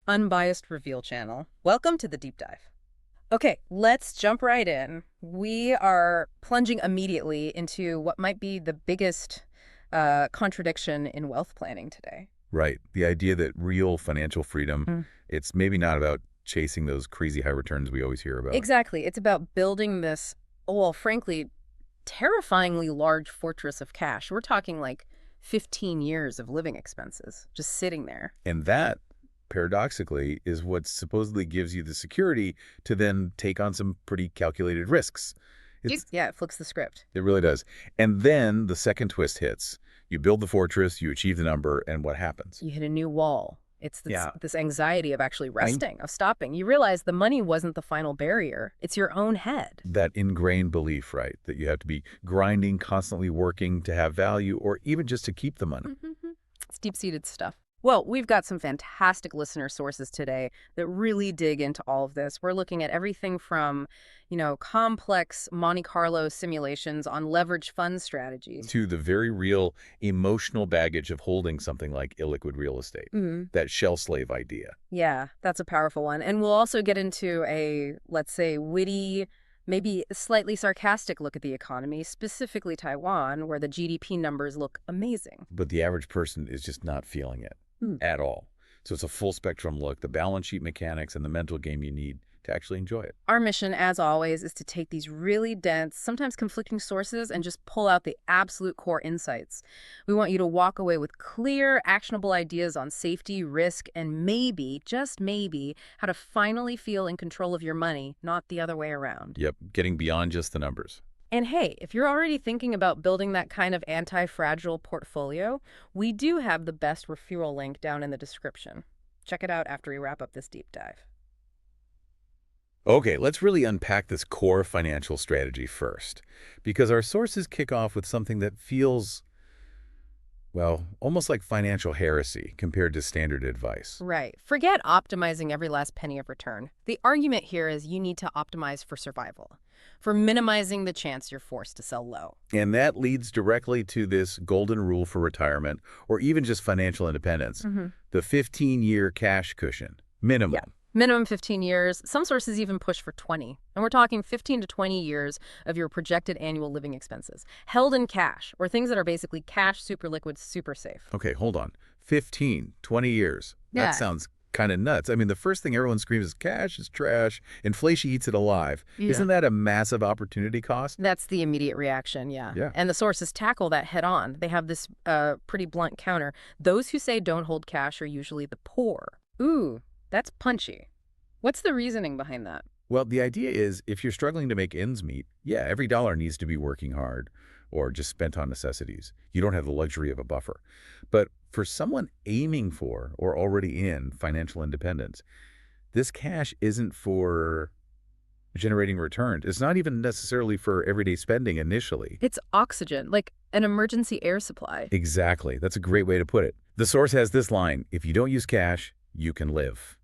unbiased reveal channel. Welcome to the deep dive. Okay, let's jump right in. We are plunging immediately into what might be the biggest contradiction in wealth planning today. Right. The idea that real financial freedom, Mm. it's maybe not about chasing those crazy high returns we always hear about. Exactly. It's about building this, well, frankly, terrifyingly large fortress of cash. We're talking like 15 years of living expenses just sitting there. And that, paradoxically, is what supposedly gives you the security to then take on some pretty calculated risks. Yeah, it flips the script. It really does. And then the second twist hits. You build the fortress, you achieve the number, and what happens? You hit a new wall. It's Yeah. this anxiety of actually resting, of stopping. You realize the money wasn't the final barrier. It's your own head. That ingrained belief, right? That you have to be grinding, constantly working to have value, or even just to keep the money. It's deep-seated stuff. Well, we've got some fantastic listener sources today that really dig into all of this. We're looking at everything from, complex Monte Carlo simulations on leveraged fund strategies. To the very real emotional baggage of holding something like illiquid real estate, that shell slave idea. Yeah, that's a powerful one. And we'll also get into a, let's say, witty, maybe slightly sarcastic look at the economy, specifically Taiwan, where the GDP numbers look amazing. But the average person is just not feeling it at all. So it's a full spectrum look, the balance sheet mechanics and the mental game you need to actually enjoy it. Our mission, as always, is to take these really dense, sometimes conflicting sources and just pull out the absolute core insights. We want you to walk away with clear, actionable ideas on safety, risk, and maybe, just maybe, how to finally feel in control of your money, not the other way around. Yep, getting beyond just the numbers. And hey, if you're already thinking about building that kind of anti-fragile portfolio, we do have the best referral link down in the description. Check it out after we wrap up this deep dive. Okay, let's really unpack this core financial strategy first, because our sources kick off with something that feels, well, almost like financial heresy compared to standard advice. Right. Forget optimizing every last penny of return. The argument here is you need to optimize for survival, for minimizing the chance you're forced to sell low. And that leads directly to this golden rule for retirement, or even just financial independence, the 15-year cash cushion, minimum. Yeah. Minimum 15 years. Some sources even push for 20. And we're talking 15 to 20 years of your projected annual living expenses, held in cash, or things that are basically cash, super liquid, super safe. Okay, hold on. 15, 20 years. Yeah. That sounds kind of nuts. I mean, the first thing everyone screams is cash is trash. Inflation eats it alive. Yeah. Isn't that a massive opportunity cost? That's the immediate reaction, yeah. Yeah. And the sources tackle that head on. They have this pretty blunt counter. Those who say don't hold cash are usually the poor. Ooh, that's punchy. What's the reasoning behind that? Well, the idea is if you're struggling to make ends meet, yeah, every dollar needs to be working hard or just spent on necessities. You don't have the luxury of a buffer. But for someone aiming for or already in financial independence, this cash isn't for generating returns. It's not even necessarily for everyday spending initially. It's oxygen, like an emergency air supply. Exactly. That's a great way to put it. The source has this line, if you don't use cash, you can live.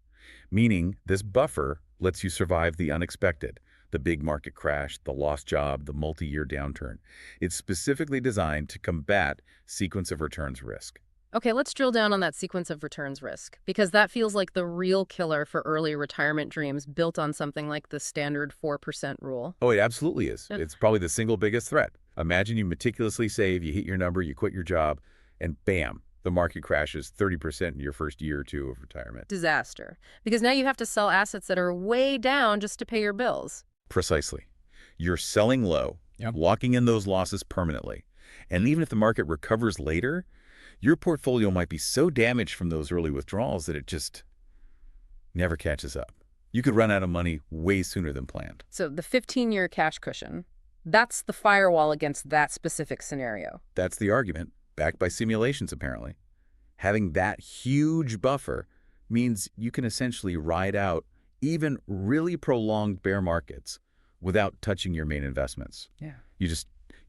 Meaning this buffer lets you survive the unexpected, the big market crash, the lost job, the multi-year downturn. It's specifically designed to combat sequence of returns risk. Okay, let's drill down on that sequence of returns risk, because that feels like the real killer for early retirement dreams built on something like the standard 4% rule. Oh, it absolutely is. Yeah. It's probably the single biggest threat. Imagine you meticulously save, you hit your number, you quit your job, and bam, the market crashes 30% in your first year or two of retirement. Disaster. Because now you have to sell assets that are way down just to pay your bills. Precisely. You're selling low, locking in those losses permanently. And even if the market recovers later, your portfolio might be so damaged from those early withdrawals that it just never catches up. You could run out of money way sooner than planned. So the 15-year cash cushion, that's the firewall against that specific scenario. That's the argument, backed by simulations apparently. Having that huge buffer means you can essentially ride out even really prolonged bear markets without touching your main investments. Yeah.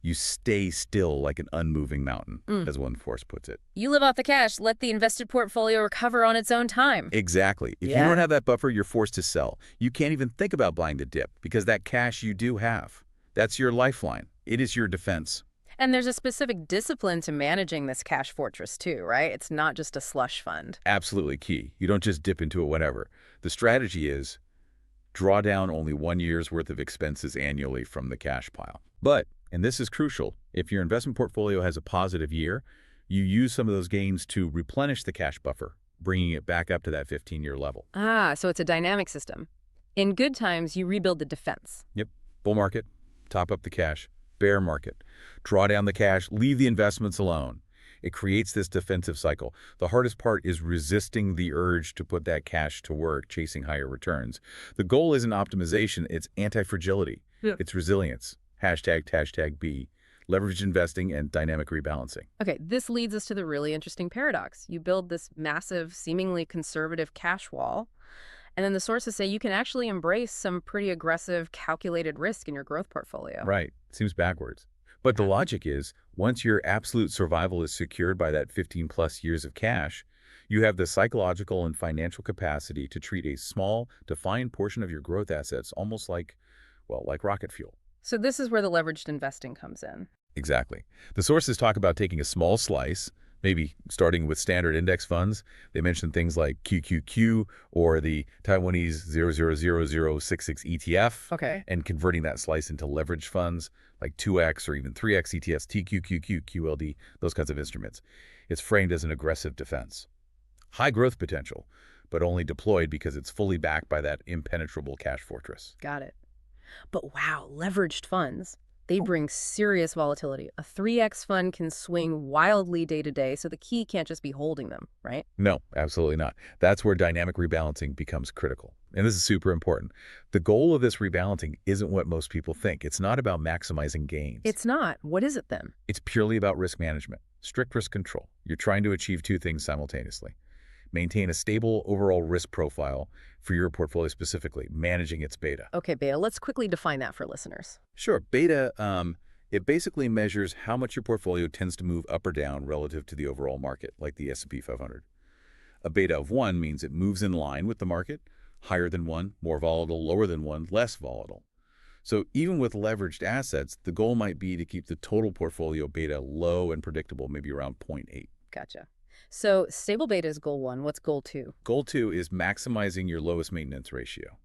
You stay still like an unmoving mountain, as one force puts it. You live off the cash, let the invested portfolio recover on its own time. Exactly. If you don't have that buffer, you're forced to sell. You can't even think about buying the dip because that cash you do have, that's your lifeline. It is your defense. And there's a specific discipline to managing this cash fortress too, right? It's not just a slush fund. Absolutely key. You don't just dip into it whenever. The strategy is draw down only 1 year's worth of expenses annually from the cash pile. But, and this is crucial, if your investment portfolio has a positive year, you use some of those gains to replenish the cash buffer, bringing it back up to that 15-year level. Ah, so it's a dynamic system. In good times, you rebuild the defense. Yep. Bull market, top up the cash. Bear market, draw down the cash, leave the investments alone. It creates this defensive cycle. The hardest part is resisting the urge to put that cash to work, chasing higher returns. The goal isn't optimization, it's anti-fragility. Yeah. It's resilience. Hashtag B. Leveraged investing and dynamic rebalancing. Okay, this leads us to the really interesting paradox. You build this massive, seemingly conservative cash wall, and then the sources say you can actually embrace some pretty aggressive, calculated risk in your growth portfolio. Right. Seems backwards. But the logic is, once your absolute survival is secured by that 15-plus years of cash, you have the psychological and financial capacity to treat a small, defined portion of your growth assets almost like, well, like rocket fuel. So this is where the leveraged investing comes in. Exactly. The sources talk about taking a small slice, maybe starting with standard index funds. They mention things like QQQ or the Taiwanese 000066 ETF, Okay. and converting that slice into leveraged funds like 2X or even 3X ETFs, TQQQ, QLD, those kinds of instruments. It's framed as an aggressive defense. High growth potential, but only deployed because it's fully backed by that impenetrable cash fortress. Got it. But wow, leveraged funds. They bring serious volatility. A 3x fund can swing wildly day to day, so the key can't just be holding them, right? No, absolutely not. That's where dynamic rebalancing becomes critical. And this is super important. The goal of this rebalancing isn't what most people think. It's not about maximizing gains. It's not. What is it then? It's purely about risk management, strict risk control. You're trying to achieve two things simultaneously. Maintain a stable overall risk profile for your portfolio specifically, managing its beta. Okay, Bea, let's quickly define that for listeners. Sure, beta, it basically measures how much your portfolio tends to move up or down relative to the overall market, like the S&P 500. A beta of 1 means it moves in line with the market, higher than 1, more volatile, lower than 1, less volatile. So even with leveraged assets, the goal might be to keep the total portfolio beta low and predictable, maybe around 0.8. Gotcha. So stable beta is goal 1. What's goal 2? Goal 2 is maximizing your lowest maintenance ratio.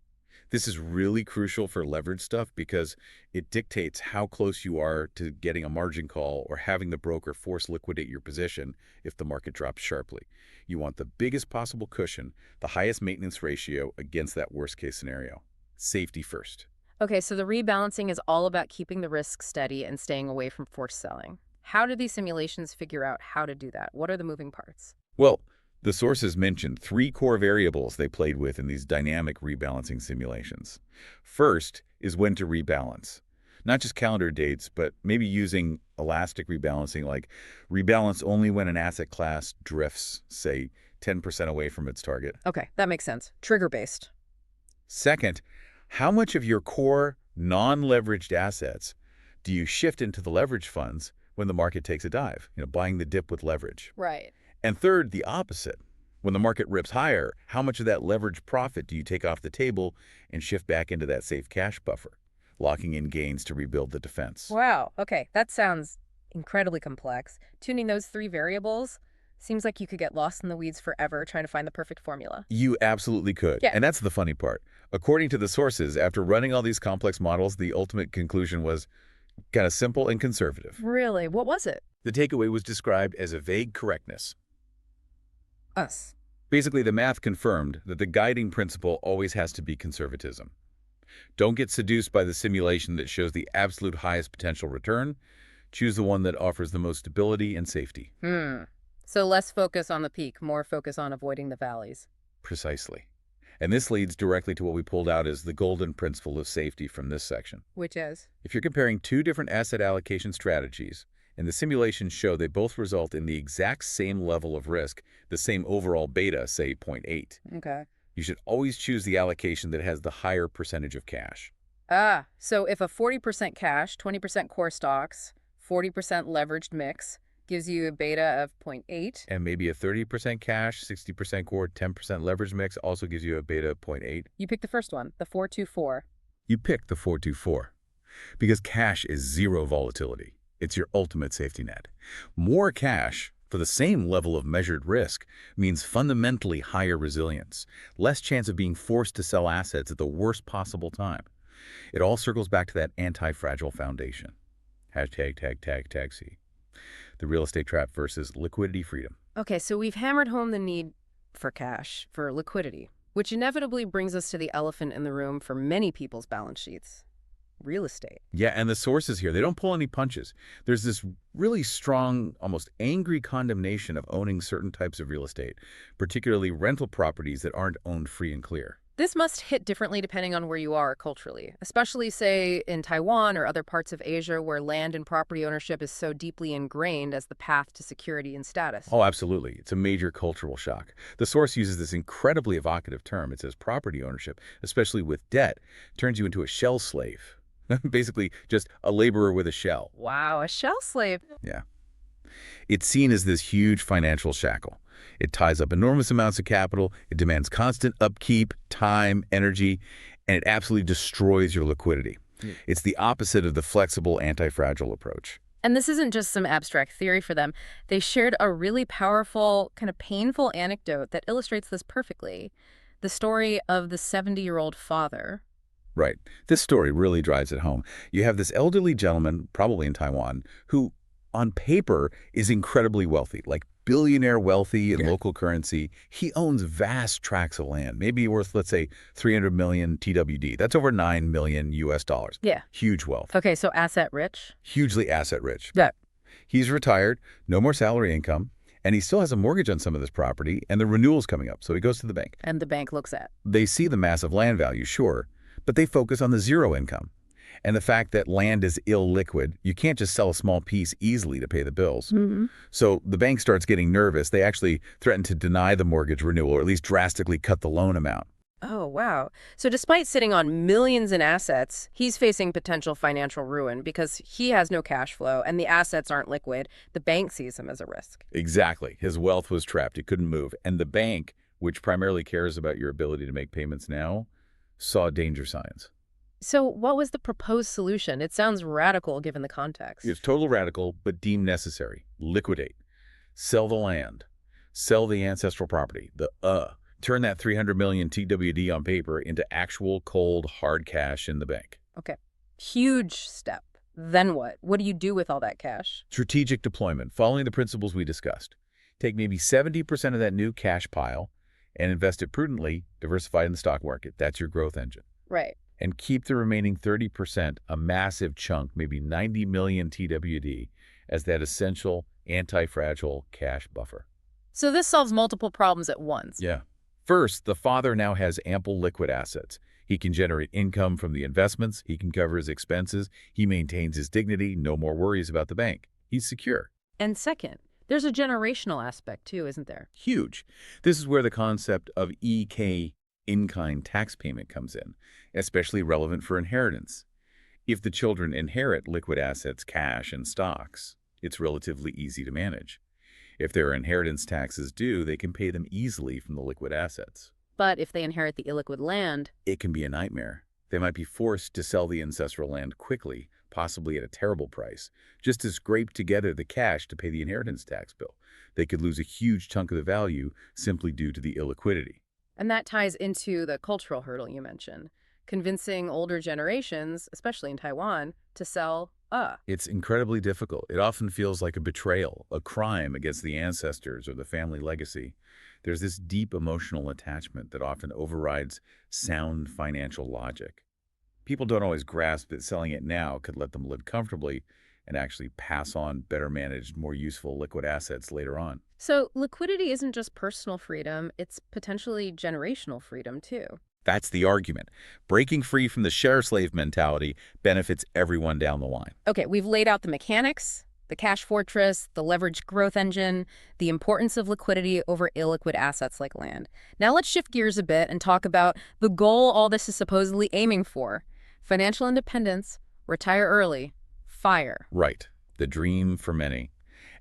This is really crucial for leverage stuff because it dictates how close you are to getting a margin call or having the broker force liquidate your position if the market drops sharply. You want the biggest possible cushion, the highest maintenance ratio against that worst case scenario. Safety first. Okay, so the rebalancing is all about keeping the risk steady and staying away from forced selling. How do these simulations figure out how to do that? What are the moving parts? Well, the sources mentioned 3 core variables they played with in these dynamic rebalancing simulations. First is when to rebalance. Not just calendar dates, but maybe using elastic rebalancing, like rebalance only when an asset class drifts, say, 10% away from its target. Okay, that makes sense. Trigger-based. Second, how much of your core non-leveraged assets do you shift into the leverage funds when the market takes a dive, buying the dip with leverage? Right. And third, the opposite. When the market rips higher, how much of that leverage profit do you take off the table and shift back into that safe cash buffer, locking in gains to rebuild the defense? Wow. Okay, that sounds incredibly complex. Tuning those 3 variables seems like you could get lost in the weeds forever trying to find the perfect formula. You absolutely could. Yeah. And that's the funny part. According to the sources, after running all these complex models, the ultimate conclusion was kind of simple and conservative. Really? What was it? The takeaway was described as a vague correctness. Us. Basically, the math confirmed that the guiding principle always has to be conservatism. Don't get seduced by the simulation that shows the absolute highest potential return. Choose the one that offers the most stability and safety. So less focus on the peak, more focus on avoiding the valleys. Precisely. And this leads directly to what we pulled out as the golden principle of safety from this section. Which is? If you're comparing 2 different asset allocation strategies, and the simulations show they both result in the exact same level of risk, the same overall beta, say 0.8, Okay. you should always choose the allocation that has the higher percentage of cash. Ah, so if a 40% cash, 20% core stocks, 40% leveraged mix gives you a beta of 0.8. And maybe a 30% cash, 60% core, 10% leverage mix also gives you a beta of 0.8. You pick the first one, the 424. You pick the 424 because cash is zero volatility. It's your ultimate safety net. More cash for the same level of measured risk means fundamentally higher resilience, less chance of being forced to sell assets at the worst possible time. It all circles back to that anti-fragile foundation. Hashtag tag C. The real estate trap versus liquidity freedom. Okay, so we've hammered home the need for cash, for liquidity, which inevitably brings us to the elephant in the room for many people's balance sheets: real estate. Yeah, and the sources here, they don't pull any punches. There's this really strong, almost angry condemnation of owning certain types of real estate, particularly rental properties that aren't owned free and clear. This must hit differently depending on where you are culturally, especially, say, in Taiwan or other parts of Asia where land and property ownership is so deeply ingrained as the path to security and status. Oh, absolutely. It's a major cultural shock. The source uses this incredibly evocative term. It says property ownership, especially with debt, turns you into a shell slave. Basically, just a laborer with a shell. Wow, a shell slave. Yeah. It's seen as this huge financial shackle. It ties up enormous amounts of capital, it demands constant upkeep, time, energy, and it absolutely destroys your liquidity. It's the opposite of the flexible, anti-fragile approach. And this isn't just some abstract theory for them. They shared a really powerful, kind of painful anecdote that illustrates this perfectly. The story of the 70-year-old father. Right. This story really drives it home. You have this elderly gentleman, probably in Taiwan, who on paper is incredibly wealthy, like billionaire wealthy in local currency. He owns vast tracts of land, maybe worth, let's say, 300 million TWD. That's over 9 million US dollars. Yeah. Huge wealth. Okay, so asset rich. Hugely asset rich. Yeah. He's retired, no more salary income, and he still has a mortgage on some of this property, and the renewal's coming up, so he goes to the bank. And the bank looks at. They see the massive land value, sure, but they focus on the zero income. And the fact that land is illiquid, you can't just sell a small piece easily to pay the bills. So the bank starts getting nervous. They actually threaten to deny the mortgage renewal or at least drastically cut the loan amount. Oh, wow. So despite sitting on millions in assets, he's facing potential financial ruin because he has no cash flow and the assets aren't liquid. The bank sees him as a risk. Exactly. His wealth was trapped. He couldn't move. And the bank, which primarily cares about your ability to make payments now, saw danger signs. So what was the proposed solution? It sounds radical given the context. It's total radical, but deemed necessary. Liquidate. Sell the land. Sell the ancestral property. Turn that 300 million TWD on paper into actual cold, hard cash in the bank. Okay. Huge step. Then what? What do you do with all that cash? Strategic deployment, following the principles we discussed. Take maybe 70% of that new cash pile and invest it prudently, diversified in the stock market. That's your growth engine. Right. And keep the remaining 30%, a massive chunk, maybe 90 million TWD, as that essential anti-fragile cash buffer. So this solves multiple problems at once. Yeah. First, the father now has ample liquid assets. He can generate income from the investments, he can cover his expenses, he maintains his dignity, no more worries about the bank. He's secure. And second, there's a generational aspect too, isn't there? Huge. This is where the concept of EK, in-kind tax payment, comes in, especially relevant for inheritance. If the children inherit liquid assets, cash, and stocks, it's relatively easy to manage. If there are inheritance taxes due, they can pay them easily from the liquid assets. But if they inherit the illiquid land, It can be a nightmare. They might be forced to sell the ancestral land quickly, possibly at a terrible price, just to scrape together the cash to pay the inheritance tax bill. They could lose a huge chunk of the value simply due to the illiquidity. and that ties into the cultural hurdle you mentioned, convincing older generations, especially in Taiwan, to sell It's incredibly difficult. It often feels like a betrayal, a crime against the ancestors or the family legacy. There's this deep emotional attachment that often overrides sound financial logic. People don't always grasp that selling it now could let them live comfortably and actually pass on better managed, more useful liquid assets later on. So liquidity isn't just personal freedom, it's potentially generational freedom too. That's the argument. Breaking free from the share slave mentality benefits everyone down the line. Okay, we've laid out the mechanics, the cash fortress, the leveraged growth engine, the importance of liquidity over illiquid assets like land. Now let's shift gears a bit and talk about the goal all this is supposedly aiming for: financial independence, retire early, FIRE. Right. The dream for many.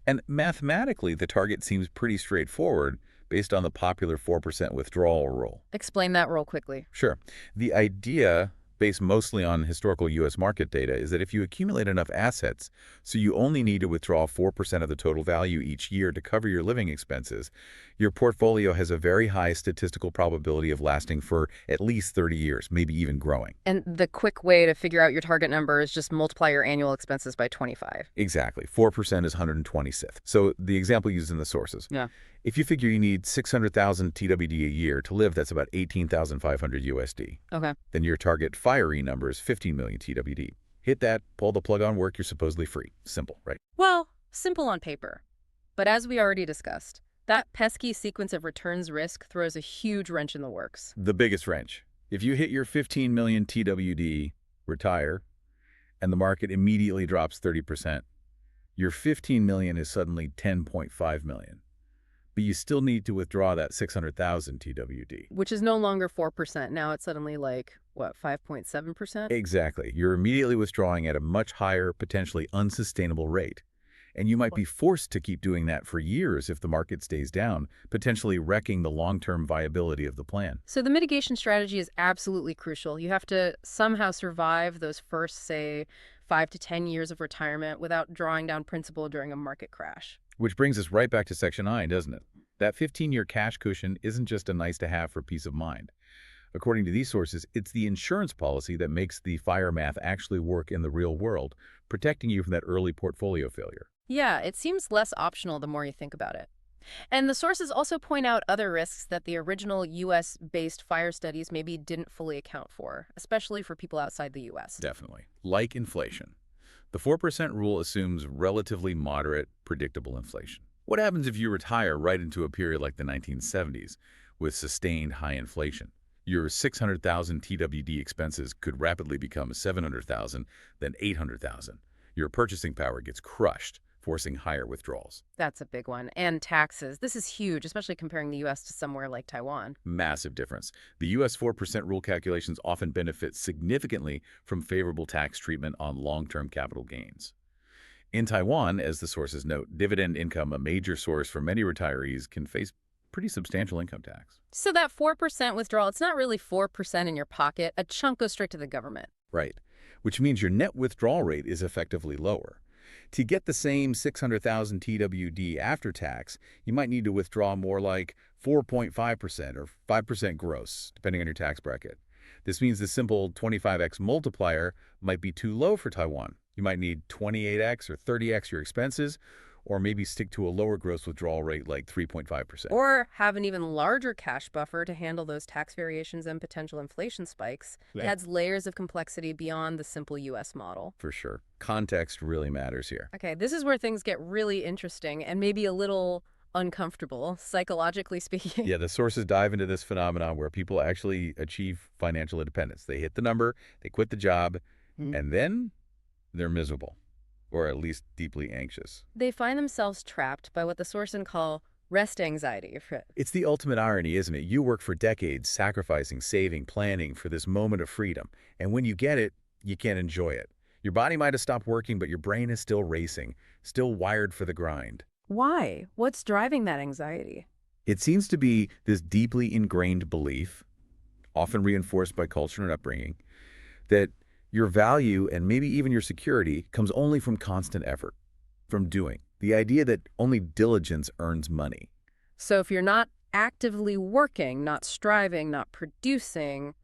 And mathematically, the target seems pretty straightforward based on the popular 4% withdrawal rule. Explain that real quickly. Sure. The idea based mostly on historical U.S. market data, is that if you accumulate enough assets, so you only need to withdraw 4% of the total value each year to cover your living expenses, your portfolio has a very high statistical probability of lasting for at least 30 years, maybe even growing. And the quick way to figure out your target number is just multiply your annual expenses by 25. Exactly. 4% is 126th. So the example used in the sources. Yeah. If you figure you need 600,000 TWD a year to live, that's about 18,500 USD. Okay. Then your target FIRE number is 15 million TWD. Hit that, pull the plug on work, you're supposedly free. Simple, right? Well, simple on paper. But as we already discussed, that pesky sequence of returns risk throws a huge wrench in the works. The biggest wrench. If you hit your 15 million TWD, retire, and the market immediately drops 30%, your 15 million is suddenly 10.5 million. But you still need to withdraw that 600,000 TWD. Which is no longer 4%. Now it's suddenly like, what, 5.7%? Exactly. You're immediately withdrawing at a much higher, potentially unsustainable rate. And you might be forced to keep doing that for years if the market stays down, potentially wrecking the long-term viability of the plan. So the mitigation strategy is absolutely crucial. You have to somehow survive those first, say, 5 to 10 years of retirement without drawing down principal during a market crash. Which brings us right back to Section 9, doesn't it? That 15-year cash cushion isn't just a nice-to-have for peace of mind. According to these sources, it's the insurance policy that makes the FIRE math actually work in the real world, protecting you from that early portfolio failure. Yeah, it seems less optional the more you think about it. And the sources also point out other risks that the original U.S.-based FIRE studies maybe didn't fully account for, especially for people outside the U.S. Definitely. Like inflation. The 4% rule assumes relatively moderate, predictable inflation. What happens if you retire right into a period like the 1970s with sustained high inflation? Your 600,000 TWD expenses could rapidly become 700,000, then 800,000. Your purchasing power gets crushed, forcing higher withdrawals. That's a big one. And taxes. This is huge, especially comparing the U.S. to somewhere like Taiwan. Massive difference. The U.S. 4% rule calculations often benefit significantly from favorable tax treatment on long-term capital gains. In Taiwan, as the sources note, dividend income, a major source for many retirees, can face pretty substantial income tax. So that 4% withdrawal, it's not really 4% in your pocket. A chunk goes straight to the government. Right. Which means your net withdrawal rate is effectively lower. To get the same 600,000 TWD after tax, you might need to withdraw more like 4.5% or 5% gross, depending on your tax bracket. This means the simple 25x multiplier might be too low for Taiwan. You might need 28x or 30x your expenses, or maybe stick to a lower gross withdrawal rate like 3.5%. Or have an even larger cash buffer to handle those tax variations and potential inflation spikes. It adds layers of complexity beyond the simple U.S. model. For sure. Context really matters here. Okay, this is where things get really interesting and maybe a little uncomfortable, psychologically speaking. Yeah, the sources dive into this phenomenon where people actually achieve financial independence. They hit the number, they quit the job, and then they're miserable, or at least deeply anxious. They find themselves trapped by what the sources call rest anxiety. It's the ultimate irony, isn't it? You work for decades, sacrificing, saving, planning for this moment of freedom. And when you get it, you can't enjoy it. Your body might have stopped working, but your brain is still racing, still wired for the grind. Why? What's driving that anxiety? It seems to be this deeply ingrained belief, often reinforced by culture and upbringing, that your value and maybe even your security comes only from constant effort, from doing. The idea that only diligence earns money. So if you're not actively working, not striving, not producing,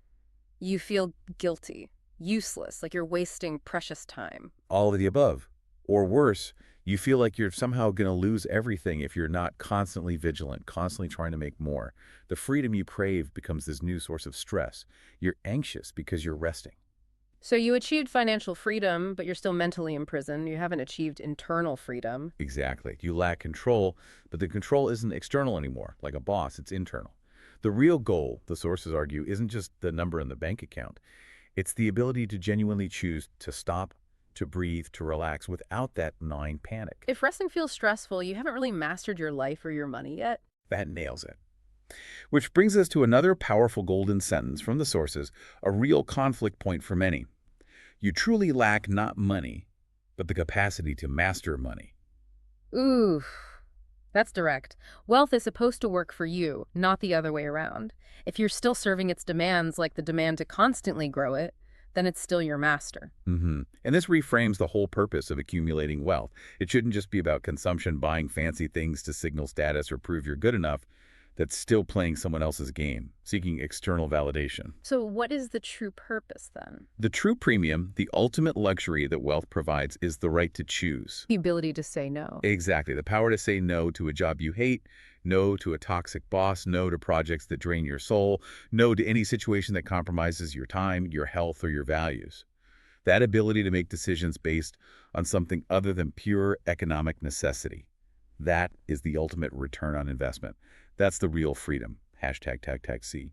you feel guilty, useless, like you're wasting precious time. All of the above. Or worse, you feel like you're somehow going to lose everything if you're not constantly vigilant, constantly trying to make more. The freedom you crave becomes this new source of stress. You're anxious because you're resting. So you achieved financial freedom, but you're still mentally imprisoned. You haven't achieved internal freedom. Exactly. You lack control, but the control isn't external anymore, like a boss. It's internal. The real goal, the sources argue, isn't just the number in the bank account. It's the ability to genuinely choose to stop, to breathe, to relax without that gnawing panic. If resting feels stressful, you haven't really mastered your life or your money yet. That nails it. Which brings us to another powerful golden sentence from the sources, a real conflict point for many. You truly lack not money, but the capacity to master money. Ooh, that's direct. Wealth is supposed to work for you, not the other way around. If you're still serving its demands like the demand to constantly grow it, then it's still your master. And this reframes the whole purpose of accumulating wealth. It shouldn't just be about consumption, buying fancy things to signal status or prove you're good enough. That's still playing someone else's game, seeking external validation. So what is the true purpose then? The true premium, the ultimate luxury that wealth provides, is the right to choose. The ability to say no. Exactly. The power to say no to a job you hate, no to a toxic boss, no to projects that drain your soul, no to any situation that compromises your time, your health, or your values. That ability to make decisions based on something other than pure economic necessity. That is the ultimate return on investment. That's the real freedom. #C.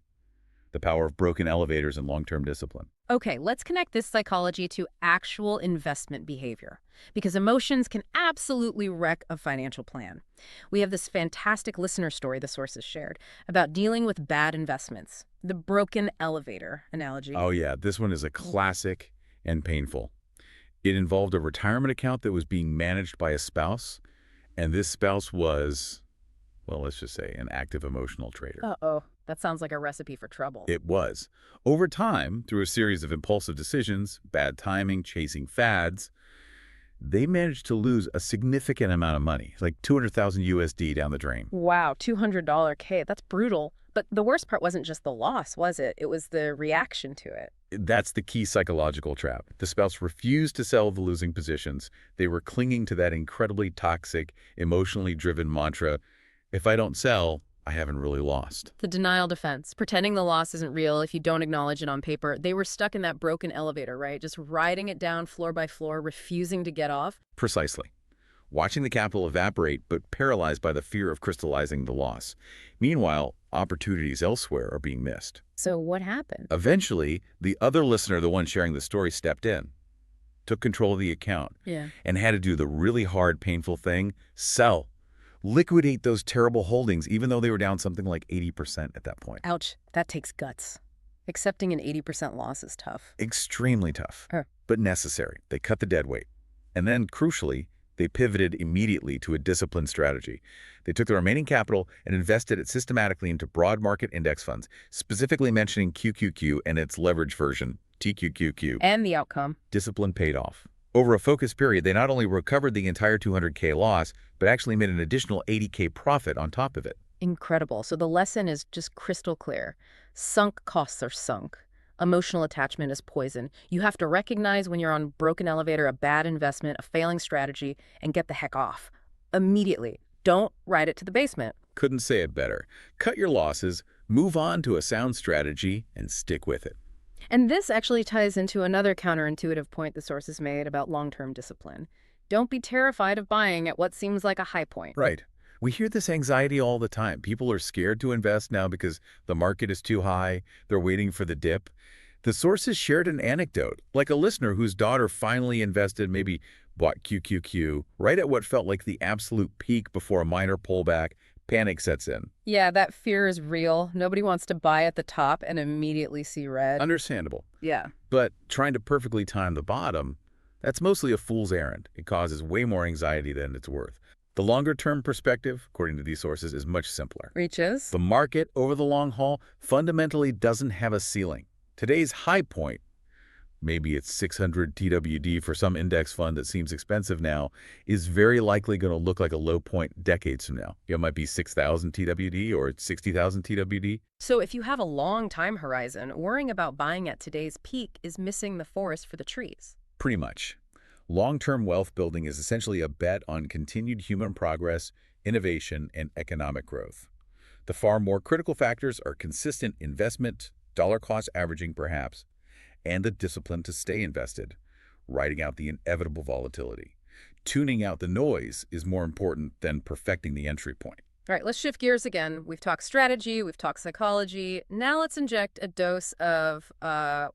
The power of broken elevators and long-term discipline. Okay, let's connect this psychology to actual investment behavior, because emotions can absolutely wreck a financial plan. We have this fantastic listener story the sources shared about dealing with bad investments, the broken elevator analogy. Oh yeah, this one is a classic and painful. It involved a retirement account that was being managed by a spouse, and this spouse was, well, let's just say, an active emotional trader. Uh-oh, that sounds like a recipe for trouble. It was. Over time, through a series of impulsive decisions, bad timing, chasing fads, they managed to lose a significant amount of money, like 200,000 USD down the drain. Wow, $200 K, that's brutal. But the worst part wasn't just the loss, was it? It was the reaction to it. That's the key psychological trap. The spouse refused to sell the losing positions. They were clinging to that incredibly toxic, emotionally driven mantra, if I don't sell, I haven't really lost. The denial defense, pretending the loss isn't real if you don't acknowledge it on paper. They were stuck in that broken elevator, right? Just riding it down floor by floor, refusing to get off. Precisely. Watching the capital evaporate, but paralyzed by the fear of crystallizing the loss. Meanwhile, opportunities elsewhere are being missed. So what happened? Eventually, the other listener, the one sharing the story, stepped in, took control of the account, and had to do the really hard, painful thing, sell. Liquidate those terrible holdings, even though they were down something like 80% at that point. Ouch, that takes guts. Accepting an 80% loss is tough. Extremely tough, but necessary. They cut the dead weight. And then, crucially, they pivoted immediately to a disciplined strategy. They took the remaining capital and invested it systematically into broad market index funds, specifically mentioning QQQ and its leverage version, TQQQ. And the outcome? Discipline paid off. Over a focused period, they not only recovered the entire 200K loss, but actually made an additional 80K profit on top of it. Incredible. So the lesson is just crystal clear. Sunk costs are sunk. Emotional attachment is poison. You have to recognize when you're on broken elevator, a bad investment, a failing strategy, and get the heck off. Immediately. Don't ride it to the basement. Couldn't say it better. Cut your losses, move on to a sound strategy, and stick with it. And this actually ties into another counterintuitive point the sources made about long-term discipline. Don't be terrified of buying at what seems like a high point. Right. We hear this anxiety all the time. People are scared to invest now because the market is too high. They're waiting for the dip. The sources shared an anecdote, like a listener whose daughter finally invested, maybe bought QQQ, right at what felt like the absolute peak before a minor pullback. Panic sets in. Yeah, that fear is real. Nobody wants to buy at the top and immediately see red. Understandable. Yeah. But trying to perfectly time the bottom, that's mostly a fool's errand. It causes way more anxiety than it's worth. The longer-term perspective, according to these sources, is much simpler. Reaches? The market, over the long haul, fundamentally doesn't have a ceiling. Today's high point, maybe it's 600 TWD for some index fund that seems expensive now, is very likely going to look like a low point decades from now. It might be 6,000 TWD or 60,000 TWD. So if you have a long time horizon, worrying about buying at today's peak is missing the forest for the trees. Pretty much. Long-term wealth building is essentially a bet on continued human progress, innovation, and economic growth. The far more critical factors are consistent investment, dollar cost averaging perhaps, and the discipline to stay invested, riding out the inevitable volatility. Tuning out the noise is more important than perfecting the entry point. All right, let's shift gears again. We've talked strategy, we've talked psychology. Now let's inject a dose of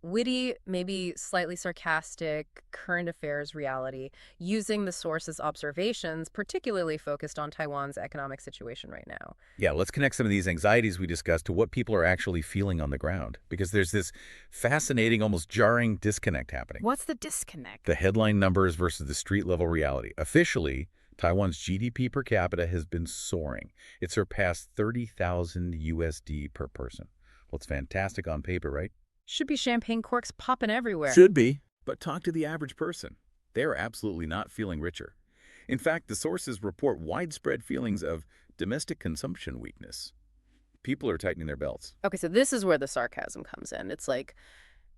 witty, maybe slightly sarcastic, current affairs reality, using the source's observations, particularly focused on Taiwan's economic situation right now. Yeah, let's connect some of these anxieties we discussed to what people are actually feeling on the ground, because there's this fascinating, almost jarring disconnect happening. What's the disconnect? The headline numbers versus the street-level reality. Officially, Taiwan's GDP per capita has been soaring. It surpassed 30,000 USD per person. Well, it's fantastic on paper, right? Should be champagne corks popping everywhere. Should be. But talk to the average person. They are absolutely not feeling richer. In fact, the sources report widespread feelings of domestic consumption weakness. People are tightening their belts. Okay, so this is where the sarcasm comes in. It's like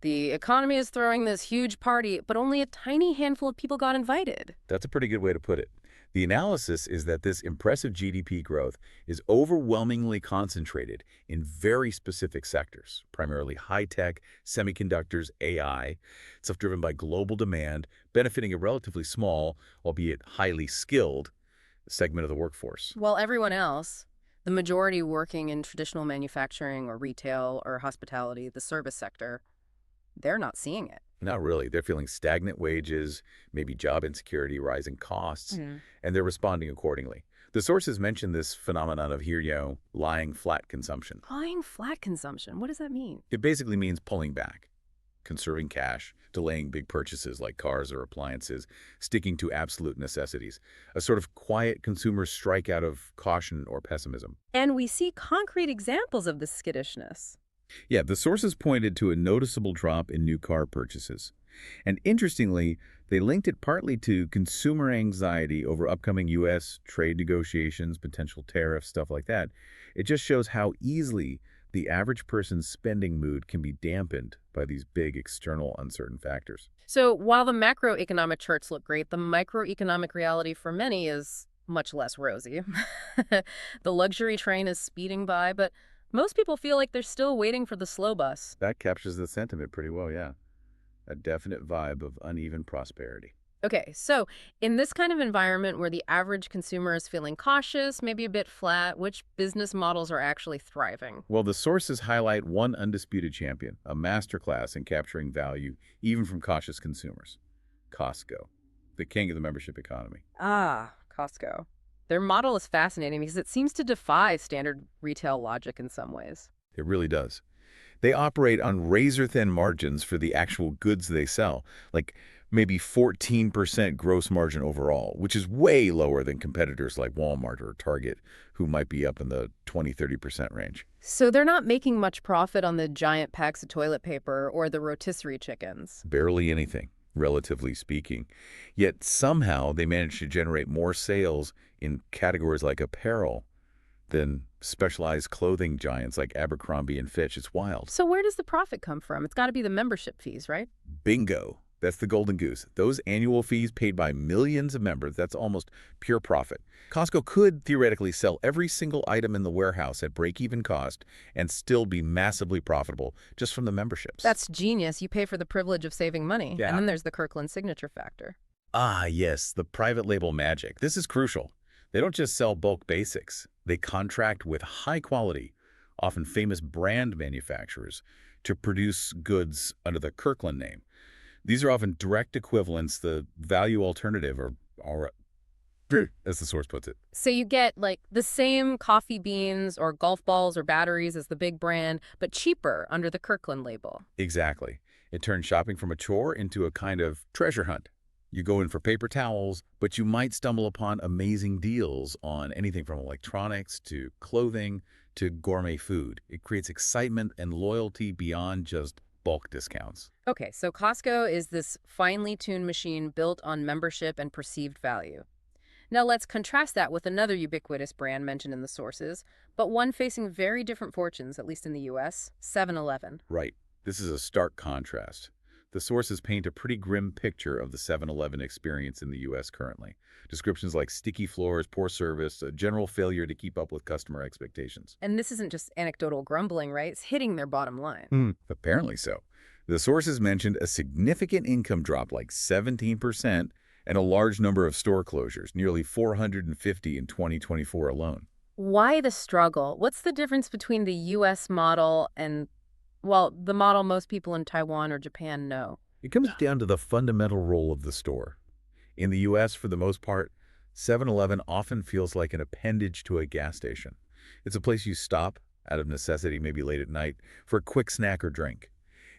the economy is throwing this huge party, but only a tiny handful of people got invited. That's a pretty good way to put it. The analysis is that this impressive GDP growth is overwhelmingly concentrated in very specific sectors, primarily high-tech, semiconductors, AI, stuff driven by global demand, benefiting a relatively small, albeit highly skilled, segment of the workforce. While everyone else, the majority working in traditional manufacturing or retail or hospitality, the service sector, they're not seeing it. Not really. They're feeling stagnant wages, maybe job insecurity, rising costs, and they're responding accordingly. The sources mention this phenomenon of here, lying flat consumption. Lying flat consumption, what does that mean? It basically means pulling back, conserving cash, delaying big purchases like cars or appliances, sticking to absolute necessities, a sort of quiet consumer strike out of caution or pessimism. And we see concrete examples of this skittishness. Yeah, the sources pointed to a noticeable drop in new car purchases. And interestingly, they linked it partly to consumer anxiety over upcoming U.S. trade negotiations, potential tariffs, stuff like that. It just shows how easily the average person's spending mood can be dampened by these big external uncertain factors. So while the macroeconomic charts look great, the microeconomic reality for many is much less rosy. The luxury train is speeding by, but most people feel like they're still waiting for the slow bus. That captures the sentiment pretty well, yeah. A definite vibe of uneven prosperity. Okay, so in this kind of environment where the average consumer is feeling cautious, maybe a bit flat, which business models are actually thriving? Well, the sources highlight one undisputed champion, a masterclass in capturing value even from cautious consumers. Costco, the king of the membership economy. Ah, Costco. Their model is fascinating because it seems to defy standard retail logic in some ways. It really does. They operate on razor-thin margins for the actual goods they sell, like maybe 14% gross margin overall, which is way lower than competitors like Walmart or Target, who might be up in the 20–30% range. So they're not making much profit on the giant packs of toilet paper or the rotisserie chickens. Barely anything, relatively speaking. Yet somehow they manage to generate more sales in categories like apparel than specialized clothing giants like Abercrombie and Fitch. It's wild. So where does the profit come from? It's got to be the membership fees, right? Bingo. That's the golden goose. Those annual fees paid by millions of members, that's almost pure profit. Costco could theoretically sell every single item in the warehouse at break-even cost and still be massively profitable just from the memberships. That's genius. You pay for the privilege of saving money. Yeah. And then there's the Kirkland signature factor. Ah, yes, the private label magic. This is crucial. They don't just sell bulk basics. They contract with high-quality, often famous brand manufacturers to produce goods under the Kirkland name. These are often direct equivalents, the value alternative, or as the source puts it. So you get like the same coffee beans or golf balls or batteries as the big brand, but cheaper under the Kirkland label. Exactly. It turns shopping from a chore into a kind of treasure hunt. You go in for paper towels, but you might stumble upon amazing deals on anything from electronics to clothing to gourmet food. It creates excitement and loyalty beyond just bulk discounts. Okay, so Costco is this finely tuned machine built on membership and perceived value. Now let's contrast that with another ubiquitous brand mentioned in the sources, but one facing very different fortunes, at least in the US, 7-Eleven. Right. This is a stark contrast. The sources paint a pretty grim picture of the 7-Eleven experience in the U.S. currently. Descriptions like sticky floors, poor service, a general failure to keep up with customer expectations. And this isn't just anecdotal grumbling, right? It's hitting their bottom line. Apparently so. The sources mentioned a significant income drop, like 17%, and a large number of store closures, nearly 450 in 2024 alone. Why the struggle? What's the difference between the U.S. model and, well, the model most people in Taiwan or Japan know? It comes down to the fundamental role of the store. In the U.S., for the most part, 7-Eleven often feels like an appendage to a gas station. It's a place you stop, out of necessity, maybe late at night, for a quick snack or drink.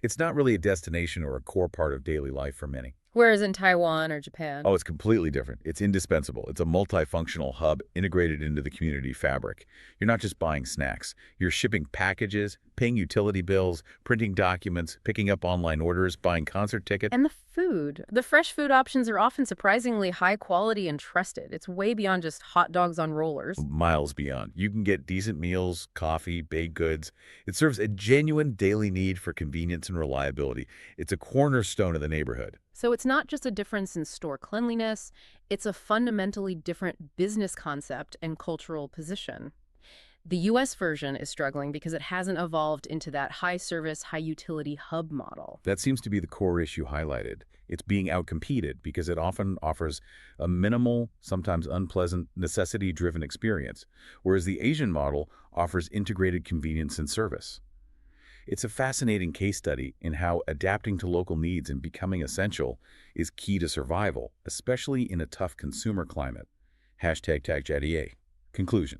It's not really a destination or a core part of daily life for many. Whereas in Taiwan or Japan. Oh, it's completely different. It's indispensable. It's a multifunctional hub integrated into the community fabric. You're not just buying snacks. You're shipping packages, paying utility bills, printing documents, picking up online orders, buying concert tickets. And the food. The fresh food options are often surprisingly high quality and trusted. It's way beyond just hot dogs on rollers. Miles beyond. You can get decent meals, coffee, baked goods. It serves a genuine daily need for convenience and reliability. It's a cornerstone of the neighborhood. So it's not just a difference in store cleanliness, it's a fundamentally different business concept and cultural position. The US version is struggling because it hasn't evolved into that high service, high utility hub model. That seems to be the core issue highlighted. It's being outcompeted because it often offers a minimal, sometimes unpleasant, necessity-driven experience, whereas the Asian model offers integrated convenience and service. It's a fascinating case study in how adapting to local needs and becoming essential is key to survival, especially in a tough consumer climate. Hashtag tag JDA. Conclusion.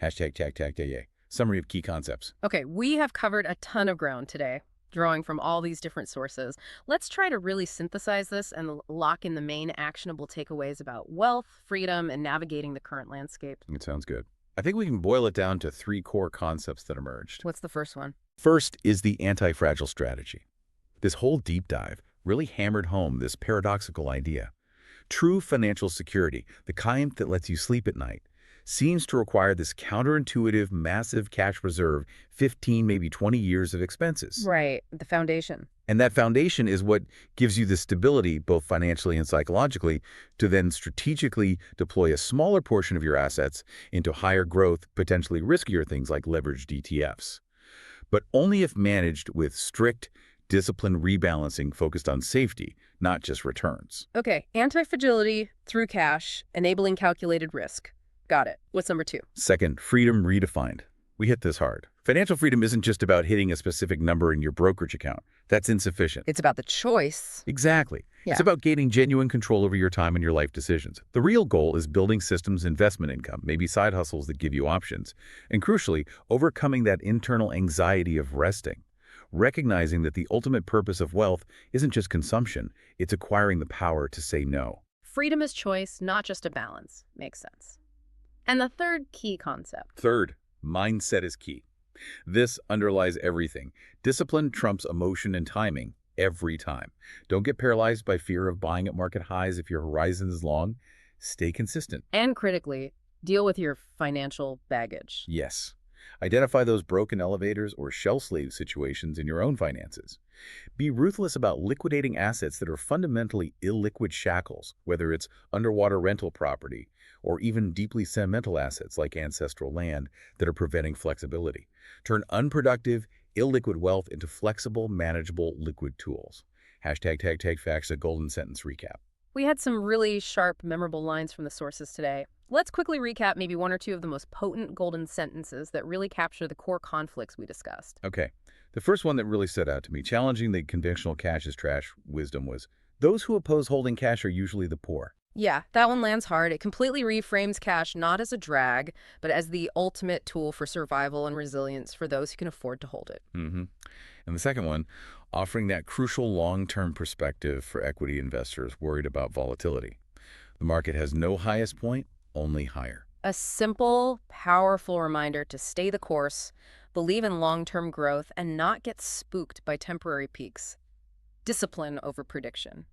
Hashtag tag tag JDA. Summary of key concepts. Okay, we have covered a ton of ground today, drawing from all these different sources. Let's try to really synthesize this and lock in the main actionable takeaways about wealth, freedom, and navigating the current landscape. It sounds good. I think we can boil it down to three core concepts that emerged. What's the first one? First is the anti-fragile strategy. This whole deep dive really hammered home this paradoxical idea. True financial security, the kind that lets you sleep at night, seems to require this counterintuitive, massive cash reserve, 15, maybe 20 years of expenses. Right, the foundation. And that foundation is what gives you the stability, both financially and psychologically, to then strategically deploy a smaller portion of your assets into higher growth, potentially riskier things like leveraged ETFs. But only if managed with strict, disciplined rebalancing focused on safety, not just returns. Okay, anti-fragility through cash, enabling calculated risk. Got it. What's number two? Second, freedom redefined. We hit this hard. Financial freedom isn't just about hitting a specific number in your brokerage account. That's insufficient. It's about the choice. Exactly. Yeah. It's about gaining genuine control over your time and your life decisions. The real goal is building systems, investment income, maybe side hustles that give you options, and crucially, overcoming that internal anxiety of resting. Recognizing that the ultimate purpose of wealth isn't just consumption, it's acquiring the power to say no. Freedom is choice, not just a balance. Makes sense. And the third key concept. Third, mindset is key. This underlies everything. Discipline trumps emotion and timing every time. Don't get paralyzed by fear of buying at market highs if your horizon is long. Stay consistent. And critically, deal with your financial baggage. Yes. Identify those broken elevators or shell slave situations in your own finances. Be ruthless about liquidating assets that are fundamentally illiquid shackles, whether it's underwater rental property or even deeply sentimental assets like ancestral land that are preventing flexibility. Turn unproductive, illiquid wealth into flexible, manageable, liquid tools. Hashtag tag tag facts, a golden sentence recap. We had some really sharp, memorable lines from the sources today. Let's quickly recap maybe one or two of the most potent golden sentences that really capture the core conflicts we discussed. Okay. The first one that really stood out to me, challenging the conventional cash is trash wisdom, was, those who oppose holding cash are usually the poor. Yeah, that one lands hard. It completely reframes cash not as a drag, but as the ultimate tool for survival and resilience for those who can afford to hold it. And the second one, offering that crucial long-term perspective for equity investors worried about volatility. The market has no highest point, only higher. A simple, powerful reminder to stay the course, believe in long-term growth, and not get spooked by temporary peaks. Discipline over prediction.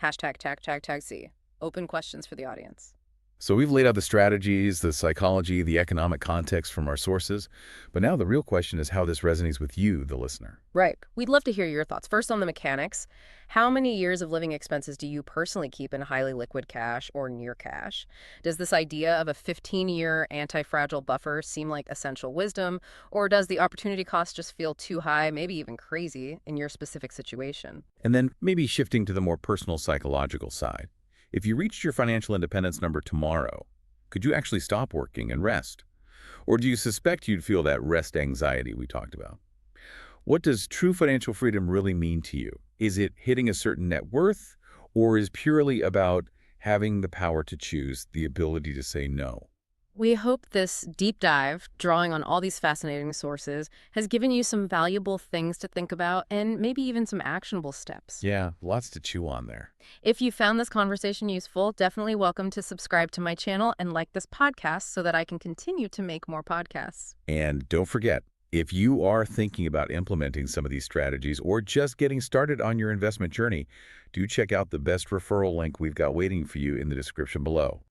Hashtag tag tag tag Z. Open questions for the audience. So we've laid out the strategies, the psychology, the economic context from our sources, but now the real question is how this resonates with you, the listener. Right. We'd love to hear your thoughts. First on the mechanics. How many years of living expenses do you personally keep in highly liquid cash or near cash? Does this idea of a 15-year anti-fragile buffer seem like essential wisdom, or does the opportunity cost just feel too high, maybe even crazy, in your specific situation? And then maybe shifting to the more personal psychological side. If you reached your financial independence number tomorrow, could you actually stop working and rest? Or do you suspect you'd feel that rest anxiety we talked about? What does true financial freedom really mean to you? Is it hitting a certain net worth, or is purely about having the power to choose, the ability to say no? We hope this deep dive, drawing on all these fascinating sources, has given you some valuable things to think about and maybe even some actionable steps. Yeah, lots to chew on there. If you found this conversation useful, definitely welcome to subscribe to my channel and like this podcast so that I can continue to make more podcasts. And don't forget, if you are thinking about implementing some of these strategies or just getting started on your investment journey, do check out the best referral link we've got waiting for you in the description below.